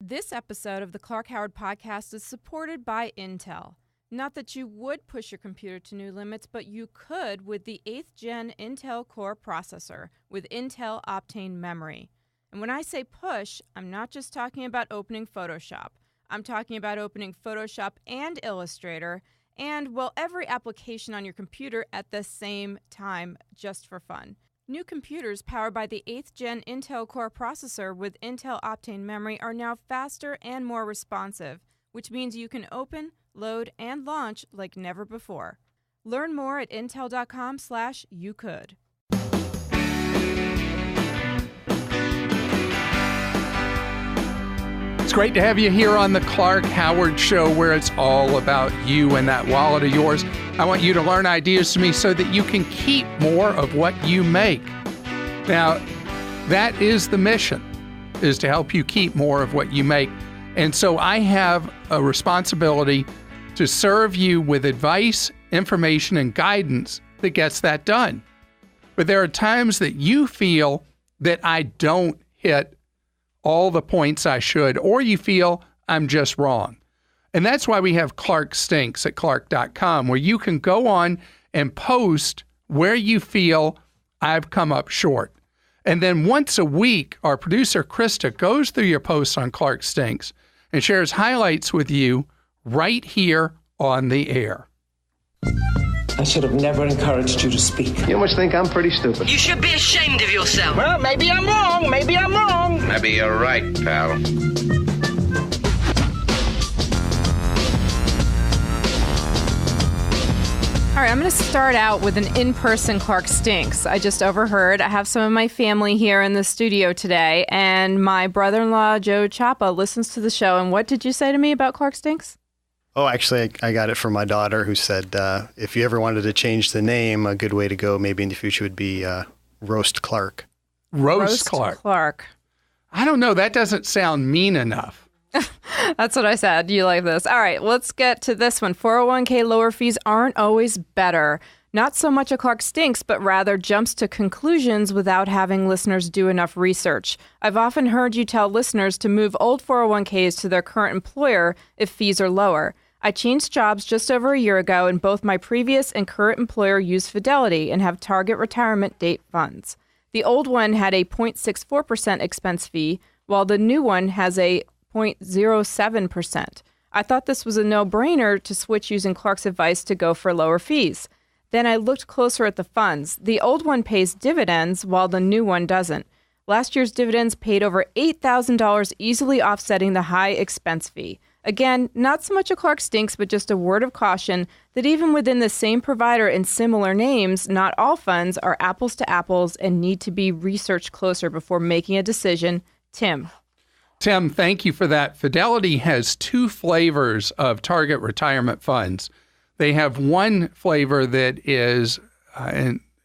This episode of the Clark Howard Podcast is supported by Intel. Not that you would push your computer to new limits, but you could with the 8th Gen Intel Core processor with Intel Optane memory. And when I say push, I'm not just talking about opening Photoshop. I'm talking about opening Photoshop and Illustrator and, well, every application on your computer at the same time, just for fun. New computers powered by the 8th Gen Intel Core processor with Intel Optane memory are now faster and more responsive, which means you can open, load, and launch like never before. Learn more at intel.com/youcould. It's great to have you here on the Clark Howard Show, where it's all about you and that wallet of yours. I want you to learn ideas from me so that you can keep more of what you make. Now, that is the mission, is to help you keep more of what you make. And so I have a responsibility to serve you with advice, information, and guidance that gets that done. But there are times that you feel that I don't hit all the points I should, or you feel I'm just wrong. And that's why we have Clark Stinks at Clark.com, where you can go on and post where you feel I've come up short. And then once a week, our producer, Krista, goes through your posts on Clark Stinks and shares highlights with you right here on the air. I should have never encouraged you to speak. You must think I'm pretty stupid. You should be ashamed of yourself. Well, maybe I'm wrong. Maybe I'm wrong. Maybe you're right, pal. All right, I'm going to start out with an in-person Clark Stinks. I just overheard. I have some of my family here in the studio today, and my brother-in-law, Joe Chapa, listens to the show. And what did you say to me about Clark Stinks? Oh, actually, I got it from my daughter, who said if you ever wanted to change the name, a good way to go maybe in the future would be Roast Clark. Roast Clark. I don't know. That doesn't sound mean enough. That's what I said. You like this. All right, let's get to this one. 401k lower fees aren't always better. Not so much a Clark Stinks, but rather jumps to conclusions without having listeners do enough research. I've often heard you tell listeners to move old 401ks to their current employer if fees are lower. I changed jobs just over a year ago, and both my previous and current employer use Fidelity and have target retirement date funds. The old one had a 0.64% expense fee, while the new one has a 0.07%. I thought this was a no-brainer to switch using Clark's advice to go for lower fees. Then I looked closer at the funds. The old one pays dividends, while the new one doesn't. Last year's dividends paid over $8,000, easily offsetting the high expense fee. Again, not so much a Clark Stinks, but just a word of caution that even within the same provider and similar names, not all funds are apples to apples and need to be researched closer before making a decision. Tim, thank you for that. Fidelity has two flavors of target retirement funds. They have one flavor that is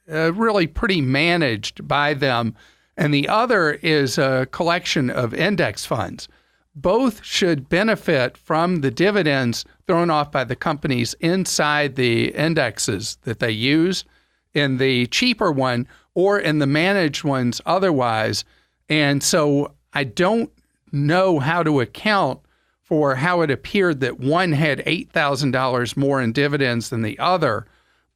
really pretty managed by them, and the other is a collection of index funds. Both should benefit from the dividends thrown off by the companies inside the indexes that they use, in the cheaper one or in the managed ones otherwise. And so I don't know how to account for how it appeared that one had $8,000 more in dividends than the other.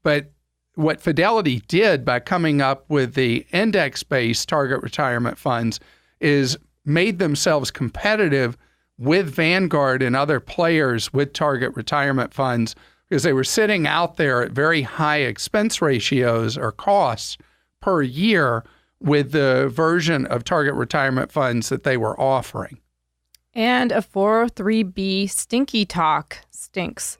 But what Fidelity did by coming up with the index-based target retirement funds is made themselves competitive with Vanguard and other players with target retirement funds, because they were sitting out there at very high expense ratios or costs per year with the version of target retirement funds that they were offering. And a 403B stinky talk stinks.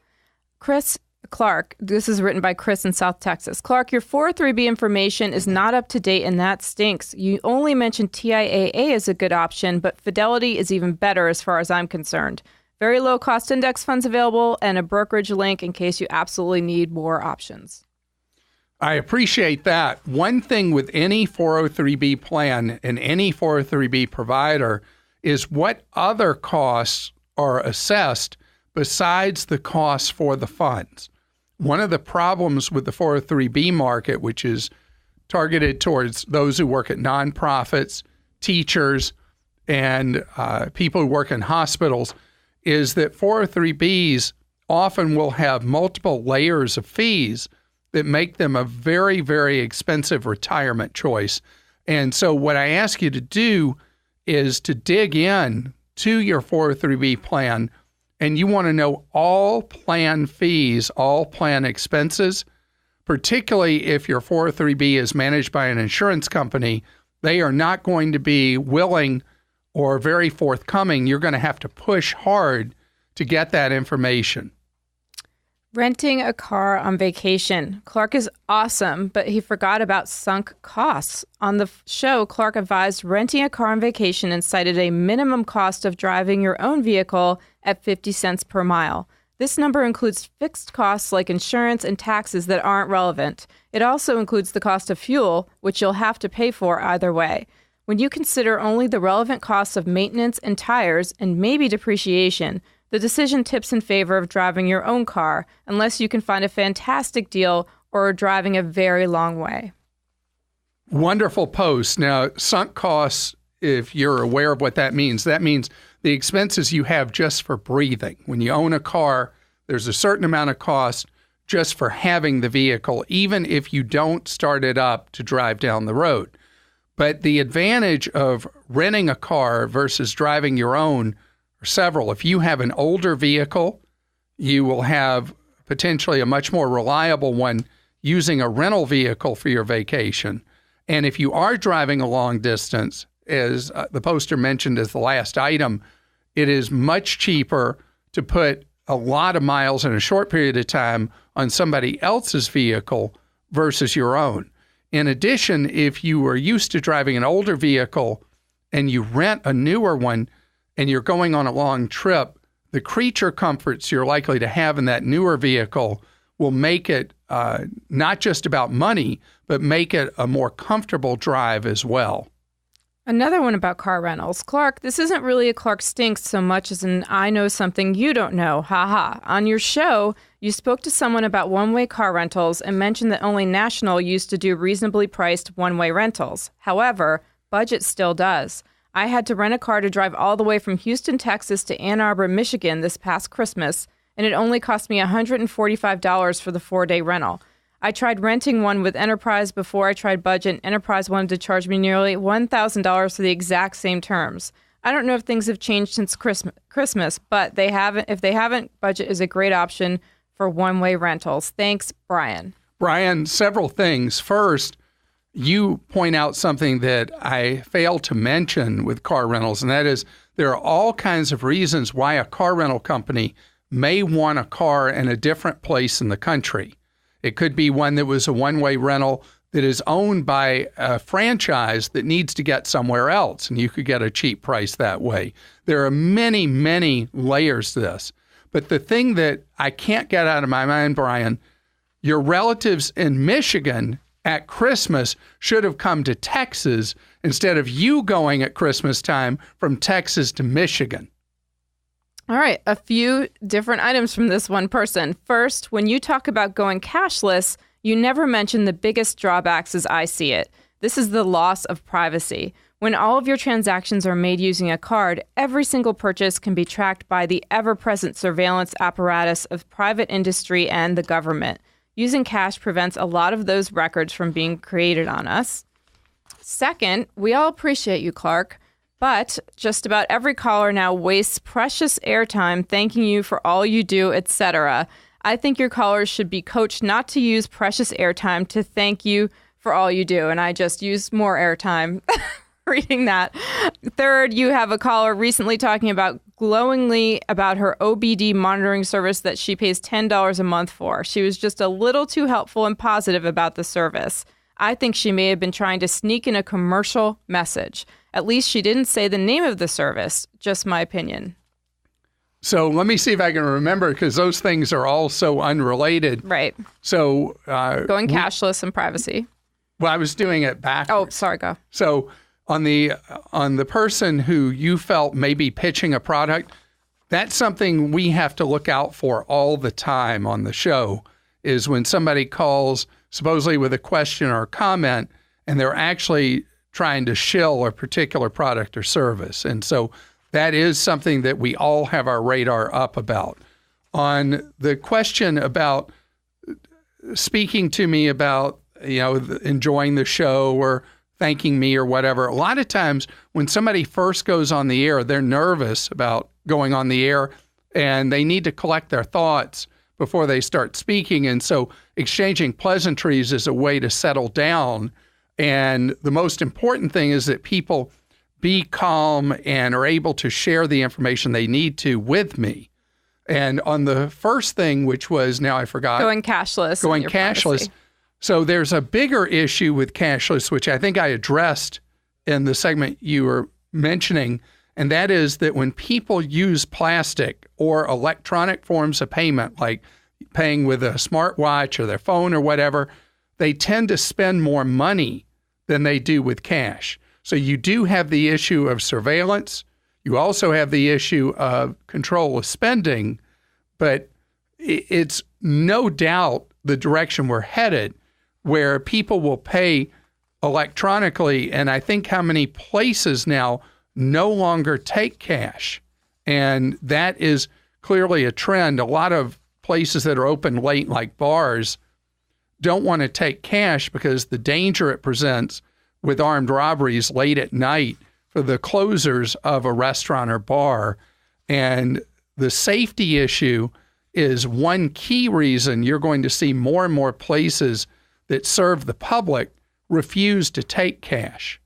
Clark, this is written by Chris in South Texas. Clark, your 403B information is not up to date, and that stinks. You only mentioned TIAA as a good option, but Fidelity is even better as far as I'm concerned. Very low cost index funds available, and a brokerage link in case you absolutely need more options. I appreciate that. One thing with any 403B plan and any 403B provider is what other costs are assessed besides the costs for the funds. One of the problems with the 403B market, which is targeted towards those who work at nonprofits, teachers, and people who work in hospitals is that 403Bs often will have multiple layers of fees that make them a very, very expensive retirement choice. And so what I ask you to do is to dig in to your 403B plan, and you want to know all plan fees, all plan expenses, particularly if your 403B is managed by an insurance company. They are not going to be willing or very forthcoming. You're going to have to push hard to get that information. Renting a car on vacation. Clark is awesome, but he forgot about sunk costs. On the show, Clark advised renting a car on vacation and cited a minimum cost of driving your own vehicle at 50 cents per mile. This number includes fixed costs like insurance and taxes that aren't relevant. It also includes the cost of fuel, which you'll have to pay for either way. When you consider only the relevant costs of maintenance and tires and maybe depreciation, the decision tips in favor of driving your own car, unless you can find a fantastic deal or are driving a very long way. Wonderful post. Now, sunk costs, if you're aware of what that means the expenses you have just for breathing. When you own a car, there's a certain amount of cost just for having the vehicle, even if you don't start it up to drive down the road. But the advantage of renting a car versus driving your own are several. If you have an older vehicle, you will have potentially a much more reliable one using a rental vehicle for your vacation. And if you are driving a long distance, as the poster mentioned as the last item, it is much cheaper to put a lot of miles in a short period of time on somebody else's vehicle versus your own. In addition, if you are used to driving an older vehicle and you rent a newer one and you're going on a long trip, the creature comforts you're likely to have in that newer vehicle will make it not just about money, but make it a more comfortable drive as well. Another one about car rentals. Clark, this isn't really a Clark Stinks so much as an I know something you don't know. Ha. On your show, you spoke to someone about one-way car rentals and mentioned that only National used to do reasonably priced one-way rentals. However, Budget still does. I had to rent a car to drive all the way from Houston, Texas to Ann Arbor, Michigan this past Christmas, and it only cost me $145 for the 4-day rental. I tried renting one with Enterprise before I tried Budget. Enterprise wanted to charge me nearly $1,000 for the exact same terms. I don't know if things have changed since Christmas, but they haven't. If they haven't, Budget is a great option for one-way rentals. Thanks, Brian. Brian, several things. First, you point out something that I failed to mention with car rentals, and that is there are all kinds of reasons why a car rental company may want a car in a different place in the country. It could be one that was a one-way rental that is owned by a franchise that needs to get somewhere else, and you could get a cheap price that way. There are many, many layers to this. But the thing that I can't get out of my mind, Brian, your relatives in Michigan at Christmas should have come to Texas instead of you going at Christmas time from Texas to Michigan. All right, a few different items from this one person. First, when you talk about going cashless, you never mention the biggest drawbacks as I see it. This is the loss of privacy. When all of your transactions are made using a card, every single purchase can be tracked by the ever-present surveillance apparatus of private industry and the government. Using cash prevents a lot of those records from being created on us. Second, we all appreciate you, Clark. But just about every caller now wastes precious airtime thanking you for all you do, etc. I think your callers should be coached not to use precious airtime to thank you for all you do. And I just used more airtime reading that. Third, you have a caller recently talking about glowingly about her OBD monitoring service that she pays $10 a month for. She was just a little too helpful and positive about the service. I think she may have been trying to sneak in a commercial message. At least she didn't say the name of the service. Just my opinion. So let me see if I can remember, because those things are all so unrelated. Right. So going cashless and privacy. Well, I was doing it backwards. Oh, sorry, go. So on the person who you felt may be pitching a product, that's something we have to look out for all the time on the show, is when somebody calls supposedly with a question or a comment, and they're actually trying to shill a particular product or service. And so that is something that we all have our radar up about. On the question about speaking to me about, enjoying the show or thanking me or whatever, a lot of times when somebody first goes on the air, they're nervous about going on the air and they need to collect their thoughts before they start speaking. And so exchanging pleasantries is a way to settle down. And the most important thing is that people be calm and are able to share the information they need to with me. And on the first thing, which was, now I forgot. Going cashless. Privacy. So there's a bigger issue with cashless, which I think I addressed in the segment you were mentioning, and that is that when people use plastic or electronic forms of payment, like paying with a smartwatch or their phone or whatever, they tend to spend more money than they do with cash. So you do have the issue of surveillance. You also have the issue of control of spending, but it's no doubt the direction we're headed, where people will pay electronically. And I think how many places now no longer take cash. And that is clearly a trend. A lot of places that are open late, like bars, don't want to take cash because the danger it presents with armed robberies late at night for the closers of a restaurant or bar. And the safety issue is one key reason you're going to see more and more places that serve the public refuse to take cash.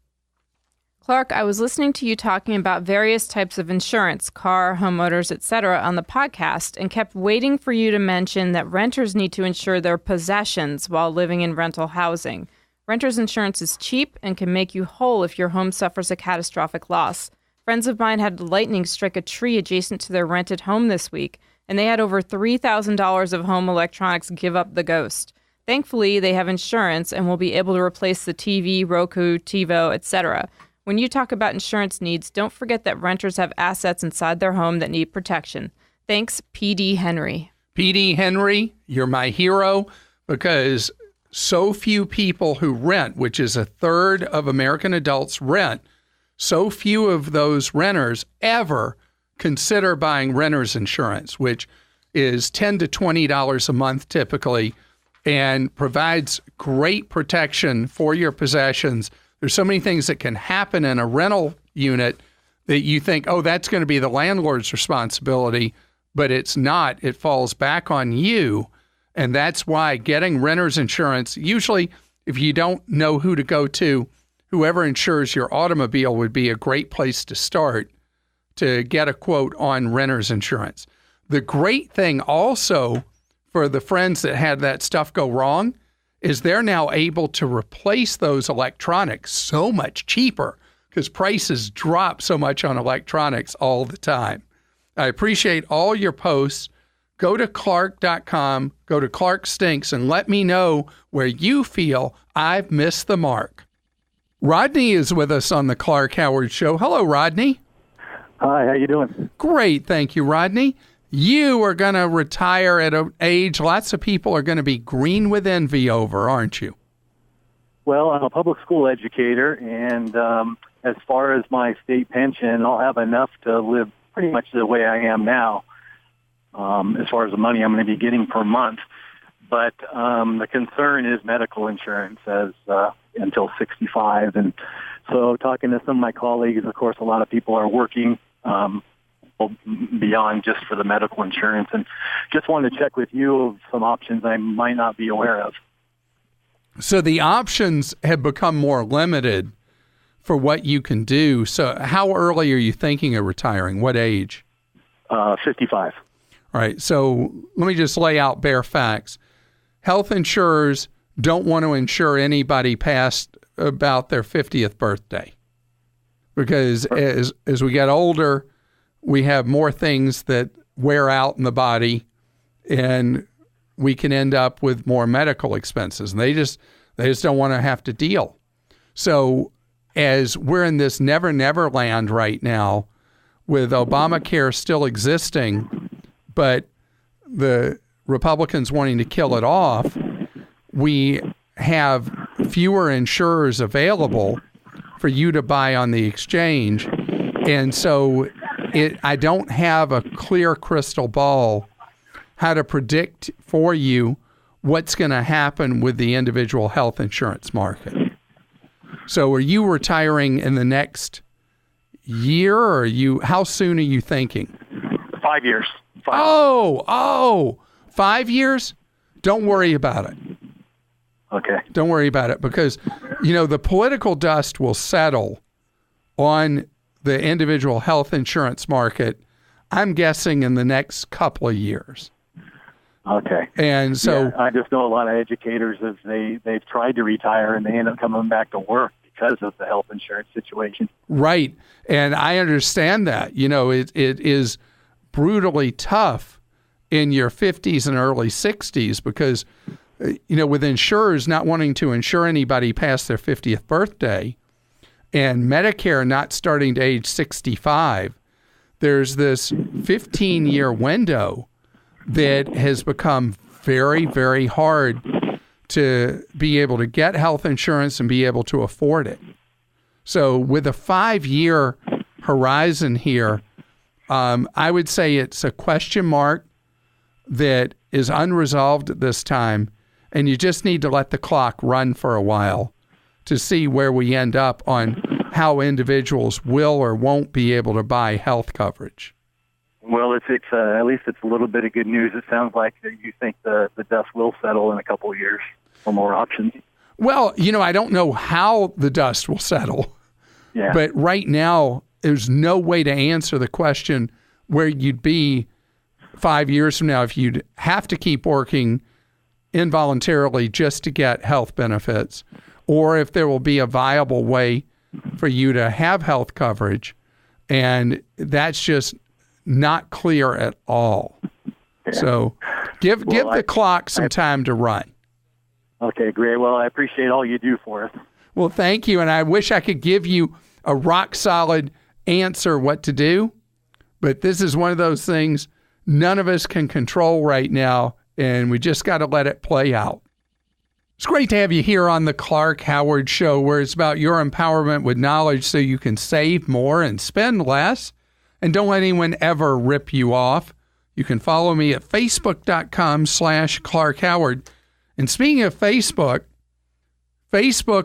Clark, I was listening to you talking about various types of insurance, car, homeowners, etc., on the podcast, and kept waiting for you to mention that renters need to insure their possessions while living in rental housing. Renter's insurance is cheap and can make you whole if your home suffers a catastrophic loss. Friends of mine had lightning strike a tree adjacent to their rented home this week, and they had over $3,000 of home electronics give up the ghost. Thankfully, they have insurance and will be able to replace the TV, Roku, TiVo, etc. When you talk about insurance needs, don't forget that renters have assets inside their home that need protection. Thanks, P.D. Henry. P.D. Henry, you're my hero, because so few people who rent, which is a third of American adults rent, so few of those renters ever consider buying renter's insurance, which is $10 to $20 a month typically, and provides great protection for your possessions. There's so many things that can happen in a rental unit that you think, oh, that's going to be the landlord's responsibility, but it's not. It falls back on you. And that's why getting renter's insurance, usually if you don't know who to go to, whoever insures your automobile would be a great place to start to get a quote on renter's insurance. The great thing also for the friends that had that stuff go wrong is they're now able to replace those electronics so much cheaper because prices drop so much on electronics all the time. I appreciate all your posts. Go to Clark.com, go to Clark Stinks, and let me know where you feel I've missed the mark. Rodney is with us on the Clark Howard Show. Hello, Rodney. Hi, how you doing? Great, thank you, Rodney. You are going to retire at an age lots of people are going to be green with envy over, aren't you? Well, I'm a public school educator, and as far as my state pension, I'll have enough to live pretty much the way I am now, as far as the money I'm going to be getting per month. But the concern is medical insurance as until 65. And so talking to some of my colleagues, of course, a lot of people are working beyond just for the medical insurance, and just wanted to check with you of some options I might not be aware of. So the options have become more limited for what you can do. So how early are you thinking of retiring? What age? 55. All right. So let me just lay out bare facts. Health insurers don't want to insure anybody past about their 50th birthday because as we get older, we have more things that wear out in the body, and we can end up with more medical expenses. And they just don't want to have to deal. So as we're in this never land right now, with Obamacare still existing, but the Republicans wanting to kill it off, we have fewer insurers available for you to buy on the exchange. And so I don't have a clear crystal ball how to predict for you what's going to happen with the individual health insurance market. So are you retiring in the next year, or how soon are you thinking? 5 years. 5 years? Don't worry about it. Okay. Don't worry about it, because, the political dust will settle on the individual health insurance market, I'm guessing, in the next couple of years. Okay. And so I just know a lot of educators as they've tried to retire and they end up coming back to work because of the health insurance situation. Right. And I understand that. It is brutally tough in your 50s and early 60s because, with insurers not wanting to insure anybody past their 50th birthday and Medicare not starting to age 65, there's this 15-year window that has become very, very hard to be able to get health insurance and be able to afford it. So with a 5-year horizon here, I would say it's a question mark that is unresolved at this time, and you just need to let the clock run for a while to see where we end up on how individuals will or won't be able to buy health coverage. Well, it's at least it's a little bit of good news. It sounds like you think the dust will settle in a couple of years for more options. Well, I don't know how the dust will settle. Yeah. But right now, there's no way to answer the question where you'd be 5 years from now if you'd have to keep working involuntarily just to get health benefits, or if there will be a viable way for you to have health coverage. And that's just not clear at all. Yeah. So give the clock some time to run. Okay, great. Well, I appreciate all you do for us. Well, thank you. And I wish I could give you a rock solid answer what to do, but this is one of those things none of us can control right now, and we just got to let it play out. It's great to have you here on the Clark Howard Show, where it's about your empowerment with knowledge so you can save more and spend less. And don't let anyone ever rip you off. You can follow me at facebook.com/Clark Howard. And speaking of Facebook,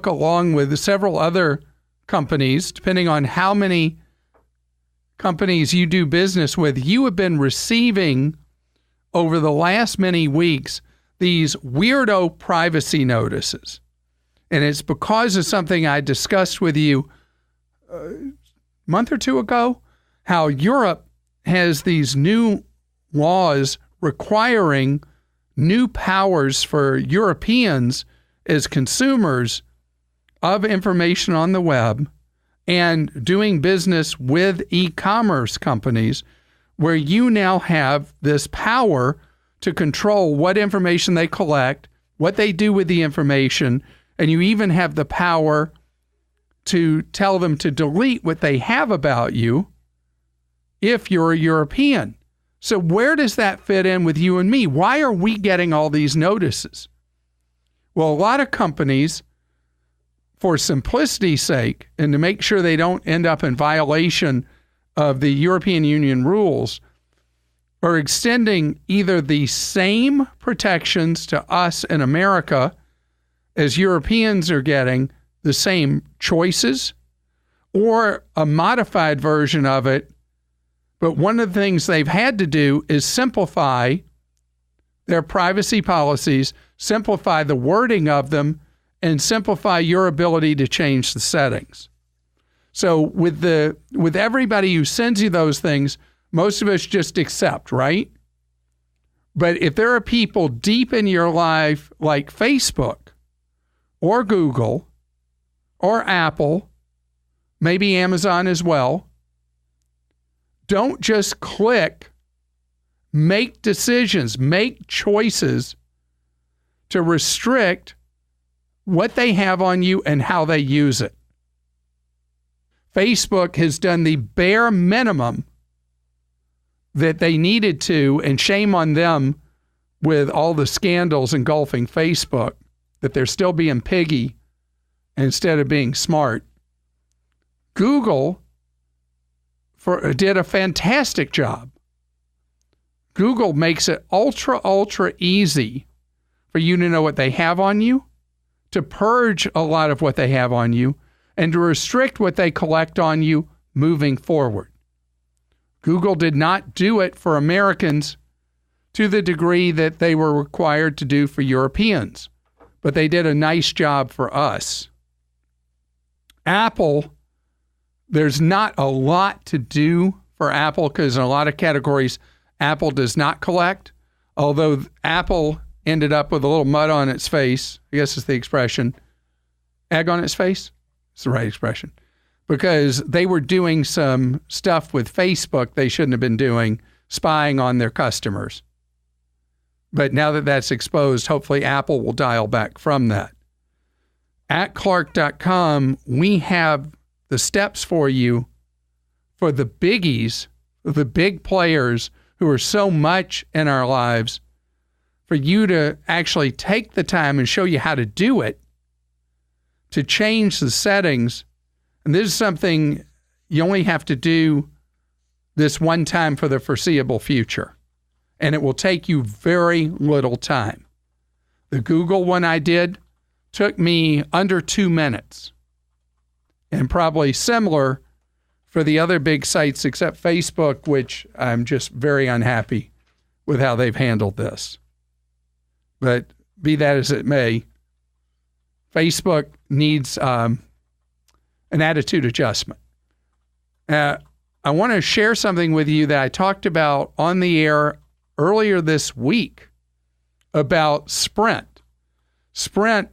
along with several other companies, depending on how many companies you do business with, you have been receiving over the last many weeks these weirdo privacy notices. And it's because of something I discussed with you a month or two ago, how Europe has these new laws requiring new powers for Europeans as consumers of information on the web and doing business with e-commerce companies, where you now have this power to control what information they collect, what they do with the information, and you even have the power to tell them to delete what they have about you if you're a European. So where does that fit in with you and me? Why are we getting all these notices? Well, a lot of companies, for simplicity's sake, and to make sure they don't end up in violation of the European Union rules, are extending either the same protections to us in America as Europeans are getting, the same choices, or a modified version of it. But one of the things they've had to do is simplify their privacy policies, simplify the wording of them, and simplify your ability to change the settings. So with everybody who sends you those things, most of us just accept, right? But if there are people deep in your life like Facebook or Google or Apple, maybe Amazon as well, don't just click. Make decisions, make choices to restrict what they have on you and how they use it. Facebook has done the bare minimum that they needed to, and shame on them with all the scandals engulfing Facebook, that they're still being piggy instead of being smart Google did a fantastic job. Google makes it ultra easy for you to know what they have on you, to purge a lot of what they have on you, and to restrict what they collect on you moving forward. Google did not do it for Americans to the degree that they were required to do for Europeans, but they did a nice job for us. Apple, there's not a lot to do for Apple because in a lot of categories, Apple does not collect, although Apple ended up with a little mud on its face. I guess is the expression. Egg on its face? It's the right expression. Because they were doing some stuff with Facebook they shouldn't have been doing, spying on their customers. But now that that's exposed, hopefully Apple will dial back from that. At Clark.com, we have the steps for you for the biggies, the big players who are so much in our lives, for you to actually take the time and show you how to do it, to change the settings. And this is something you only have to do this one time for the foreseeable future. And it will take you very little time. The Google one I did took me under 2 minutes. And probably similar for the other big sites except Facebook, which I'm just very unhappy with how they've handled this. But be that as it may, Facebook needs an attitude adjustment. I want to share something with you that I talked about on the air earlier this week about Sprint. Sprint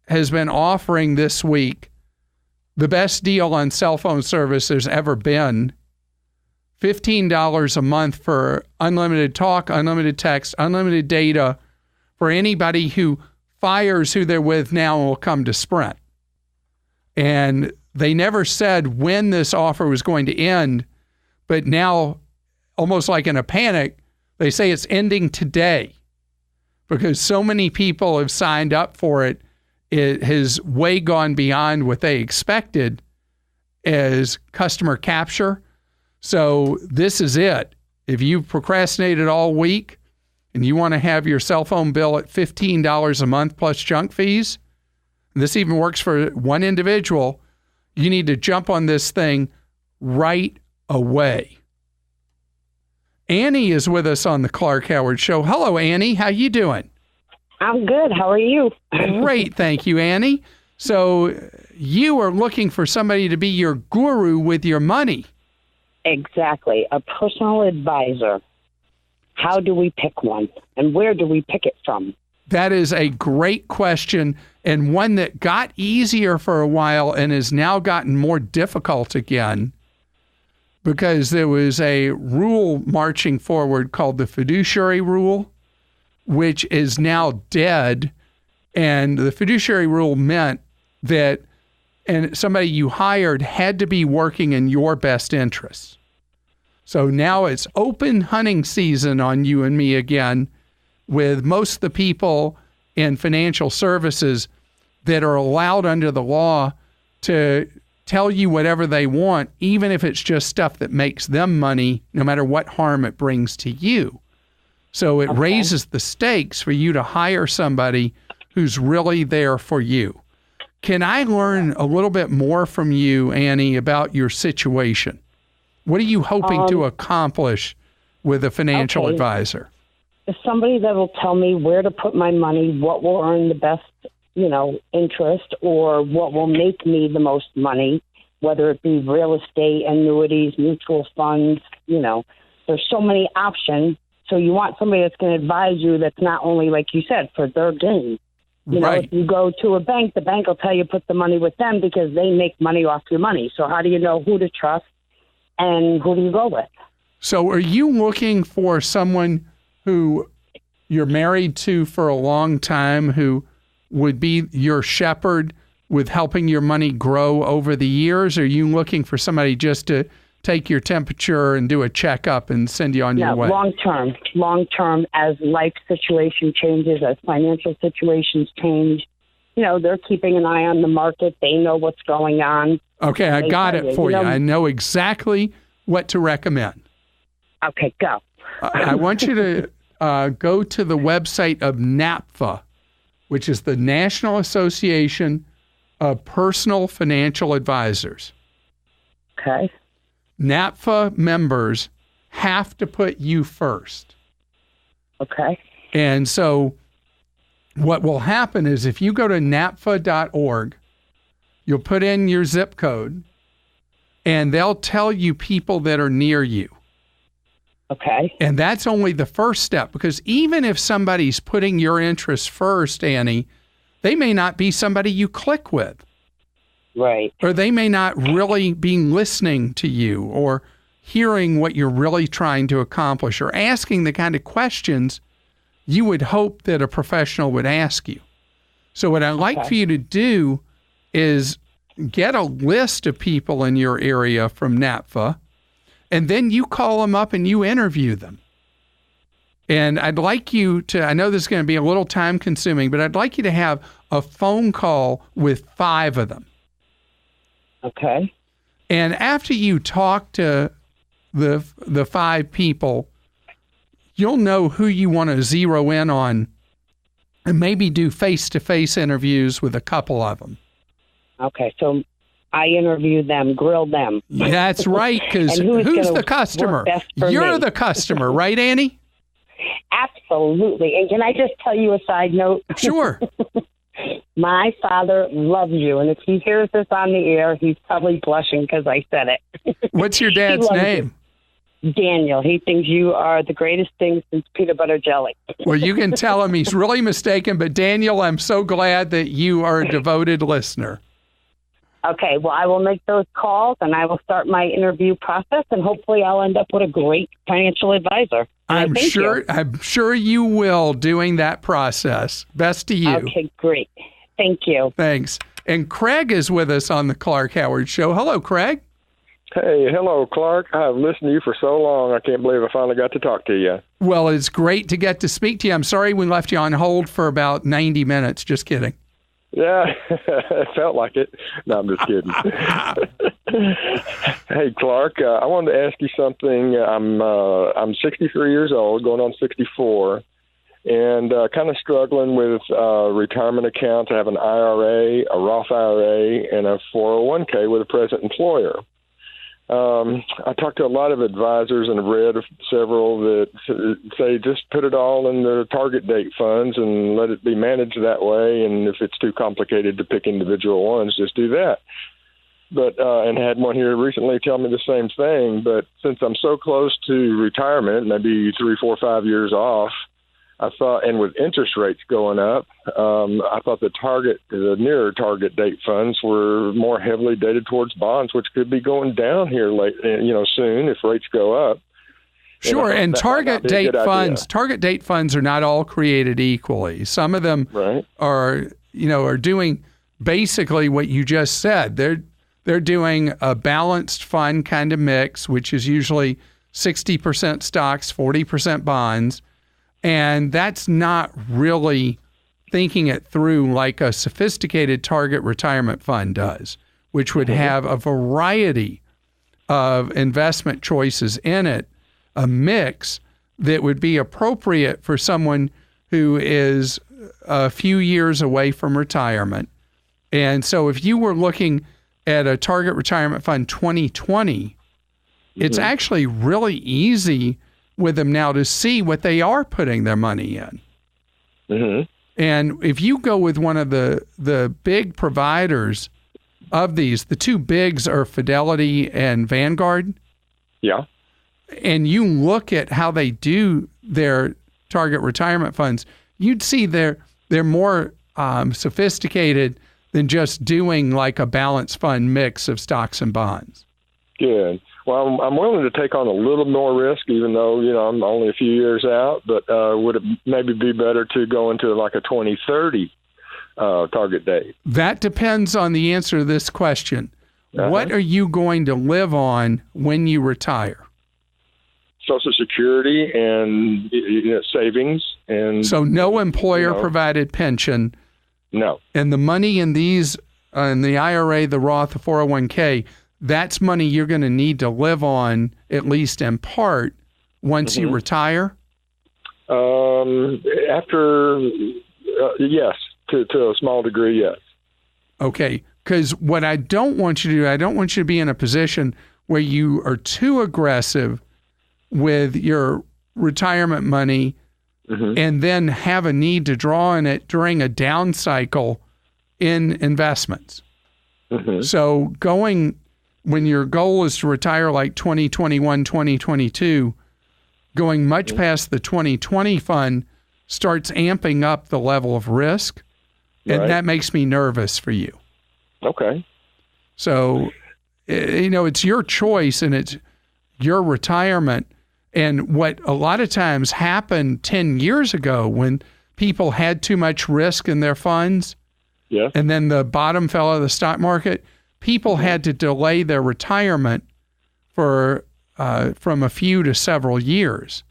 has been offering this week the best deal on cell phone service there's ever been. $15 a month for unlimited talk, unlimited text, unlimited data for anybody who fires who they're with now and will come to Sprint. And they never said when this offer was going to end, but now, almost like in a panic, they say it's ending today because so many people have signed up for it. It has way gone beyond what they expected as customer capture. So this is it. If you've procrastinated all week and you want to have your cell phone bill at $15 a month plus junk fees, and this even works for one individual, you need to jump on this thing right away. Annie is with us on the Clark Howard Show. Hello, Annie. How you doing? I'm good. How are you? Great. Thank you, Annie. So you are looking for somebody to be your guru with your money. Exactly. A personal advisor. How do we pick one? And where do we pick it from? That is a great question, and one that got easier for a while and has now gotten more difficult again because there was a rule marching forward called the fiduciary rule, which is now dead. And the fiduciary rule meant that somebody you hired had to be working in your best interests. So now it's open hunting season on you and me again, with most of the people in financial services that are allowed under the law to tell you whatever they want, even if it's just stuff that makes them money, no matter what harm it brings to you. So it raises the stakes for you to hire somebody who's really there for you. Can I learn a little bit more from you, Annie, about your situation? What are you hoping to accomplish with a financial advisor? Somebody that will tell me where to put my money, what will earn the best, interest, or what will make me the most money, whether it be real estate, annuities, mutual funds, there's so many options. So you want somebody that's going to advise you that's not only, like you said, for their gain. Right. If you go to a bank, the bank will tell you put the money with them because they make money off your money. So how do you know who to trust and who do you go with? So are you looking for someone who you're married to for a long time who would be your shepherd with helping your money grow over the years? Or are you looking for somebody just to take your temperature and do a checkup and send you on your way? Long term, as life situation changes, as financial situations change, they're keeping an eye on the market. They know what's going on. Okay, I got it for you. know- I know exactly what to recommend. Okay, go. I want you to go to the website of NAPFA, which is the National Association of Personal Financial Advisors. Okay. NAPFA members have to put you first. Okay. And so what will happen is if you go to napfa.org, you'll put in your zip code, and they'll tell you people that are near you. Okay. And that's only the first step, because even if somebody's putting your interests first, Annie, they may not be somebody you click with. Right. Or they may not really be listening to you or hearing what you're really trying to accomplish or asking the kind of questions you would hope that a professional would ask you. So what I'd like for you to do is get a list of people in your area from NAPFA, and then you call them up and you interview them. And I'd like you to, I know this is going to be a little time consuming, but I'd like you to have a phone call with 5 of them. Okay. And after you talk to the 5 people, you'll know who you want to zero in on and maybe do face-to-face interviews with a couple of them. Okay, so I interview them, grill them. That's right, because And who's who's gonna the customer? work best for You're me? the customer, right, Annie? Absolutely. And can I just tell you a side note? Sure. My father loves you, and if he hears this on the air, he's probably blushing because I said it. What's your dad's loves name? Daniel. He thinks you are the greatest thing since peanut butter jelly. Well, you can tell him he's really mistaken, but Daniel, I'm so glad that you are a devoted listener. Okay, well, I will make those calls, and I will start my interview process, and hopefully I'll end up with a great financial advisor. I'm Thank sure you. I'm sure you will doing that process. Best to you. Okay, great. Thank you. Thanks. And Craig is with us on the Clark Howard Show. Hello, Craig. Hey, hello, Clark. I've listened to you for so long, I can't believe I finally got to talk to you. Well, it's great to get to speak to you. I'm sorry we left you on hold for about 90 minutes. Just kidding. Yeah, it felt like it. No, I'm just kidding. Hey, Clark, I wanted to ask you something. I'm 63 years old, going on 64, and kind of struggling with retirement accounts. I have an IRA, a Roth IRA, and a 401k with a present employer. I talked to a lot of advisors and have read several that say just put it all in the target date funds and let it be managed that way. And if it's too complicated to pick individual ones, just do that. But and had one here recently tell me the same thing. But since I'm so close to retirement, maybe 3, 4, 5 years off, I thought, and with interest rates going up, I thought the nearer target date funds were more heavily dated towards bonds, which could be going down here soon if rates go up. Sure, and target date funds are not all created equally. Some of them are doing basically what you just said. They're doing a balanced fund kind of mix, which is usually 60% stocks, 40% bonds. And that's not really thinking it through like a sophisticated target retirement fund does, which would have a variety of investment choices in it, a mix that would be appropriate for someone who is a few years away from retirement. And so if you were looking at a target retirement fund 2020, it's actually really easy with them now to see what they are putting their money in. Mm-hmm. And if you go with one of the big providers of these, the 2 bigs are Fidelity and Vanguard. Yeah. And you look at how they do their target retirement funds, you'd see they're more sophisticated than just doing like a balanced fund mix of stocks and bonds. Good. Well, I'm willing to take on a little more risk, even though, I'm only a few years out, but would it maybe be better to go into like a 2030 target date? That depends on the answer to this question. What are you going to live on when you retire? Social Security and savings. And so no employer-provided pension. No. And the money in these, in the IRA, the Roth, the 401k, that's money you're going to need to live on, at least in part, once you retire? Yes, to a small degree, yes. Okay, because what I don't want you to do, I don't want you to be in a position where you are too aggressive with your retirement money and then have a need to draw on it during a down cycle in investments. So when your goal is to retire like 2021, 2022, going much past the 2020 fund starts amping up the level of risk, and that makes me nervous for you. Okay. So, it's your choice and it's your retirement. And what a lot of times happened 10 years ago when people had too much risk in their funds, and then the bottom fell out of the stock market, people had to delay their retirement for from a few to several years.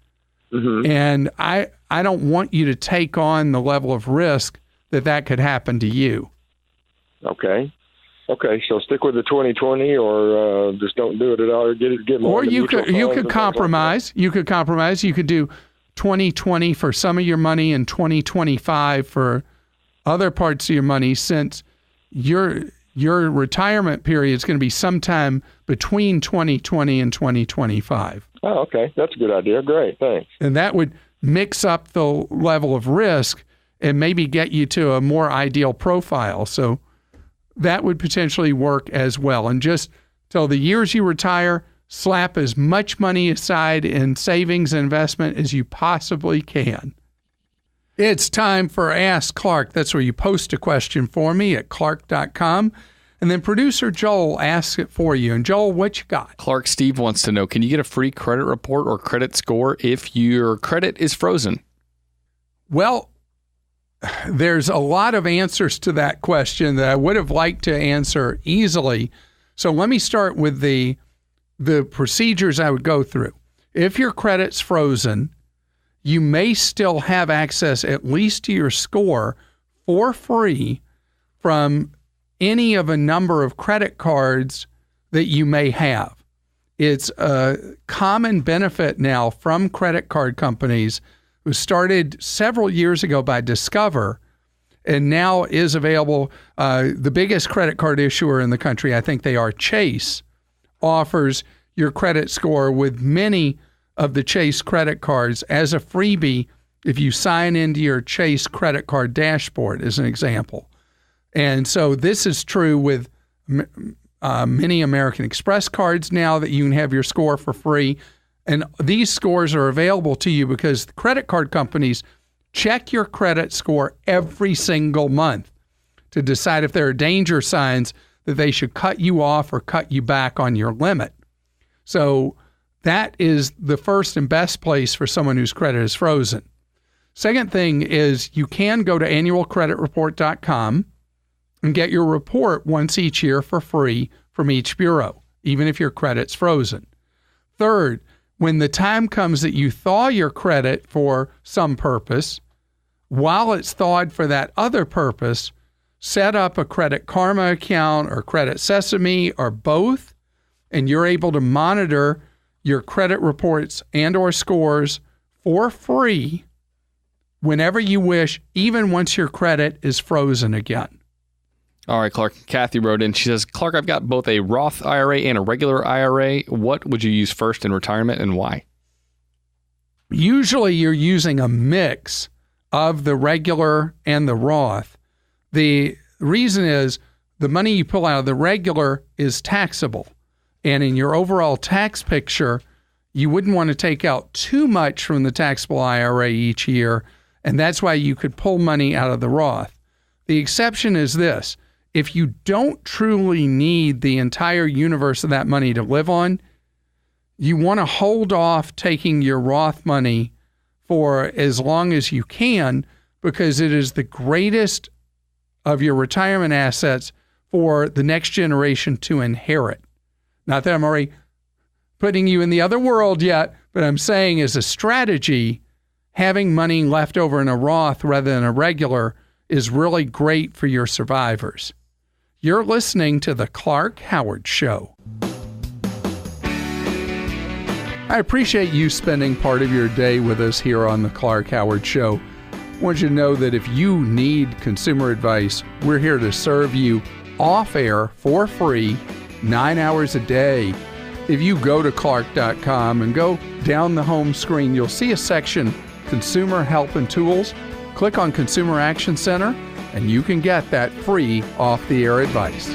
And I don't want you to take on the level of risk that could happen to you. Okay. So stick with the 2020, or just don't do it at all, or get more. Or you could compromise. You could compromise. You could do 2020 for some of your money and 2025 for other parts of your money, since your retirement period is going to be sometime between 2020 and 2025. Oh, okay. That's a good idea. Great. Thanks. And that would mix up the level of risk and maybe get you to a more ideal profile. So that would potentially work as well. And just till the years you retire, slap as much money aside in savings and investment as you possibly can. It's time for Ask Clark. That's where you post a question for me at clark.com. And then producer Joel asks it for you. And Joel, what you got? Clark, Steve wants to know, can you get a free credit report or credit score if your credit is frozen? Well, there's a lot of answers to that question that I would have liked to answer easily. So let me start with the procedures I would go through. If your credit's frozen, you may still have access at least to your score for free from any of a number of credit cards that you may have. It's a common benefit now from credit card companies, who started several years ago by Discover and now is available. The biggest credit card issuer in the country, I think they are, Chase, offers your credit score with many of the Chase credit cards as a freebie if you sign into your Chase credit card dashboard, as an example. And so this is true with many American Express cards now, that you can have your score for free. And these scores are available to you because the credit card companies check your credit score every single month to decide if there are danger signs that they should cut you off or cut you back on your limit. So that is the first and best place for someone whose credit is frozen. Second thing is you can go to annualcreditreport.com and get your report once each year for free from each bureau, even if your credit's frozen. Third, when the time comes that you thaw your credit for some purpose, while it's thawed for that other purpose, set up a Credit Karma account or Credit Sesame or both, and you're able to monitor your credit reports and or scores for free whenever you wish, even once your credit is frozen again. All right, Clark. Kathy wrote in. She says, Clark, I've got both a Roth IRA and a regular IRA. What would you use first in retirement and why? Usually you're using a mix of the regular and the Roth. The reason is the money you pull out of the regular is taxable. And in your overall tax picture, you wouldn't want to take out too much from the taxable IRA each year. And that's why you could pull money out of the Roth. The exception is this. If you don't truly need the entire universe of that money to live on, you want to hold off taking your Roth money for as long as you can, because it is the greatest of your retirement assets for the next generation to inherit. Not that I'm already putting you in the other world yet, but I'm saying as a strategy, having money left over in a Roth rather than a regular is really great for your survivors. You're listening to The Clark Howard Show. I appreciate you spending part of your day with us here on The Clark Howard Show. I want you to know that if you need consumer advice, we're here to serve you off air for free, 9 hours a day. If you go to clark.com and go down the home screen, you'll see a section, Consumer Help and Tools. Click on Consumer Action Center, and you can get that free off-the-air advice.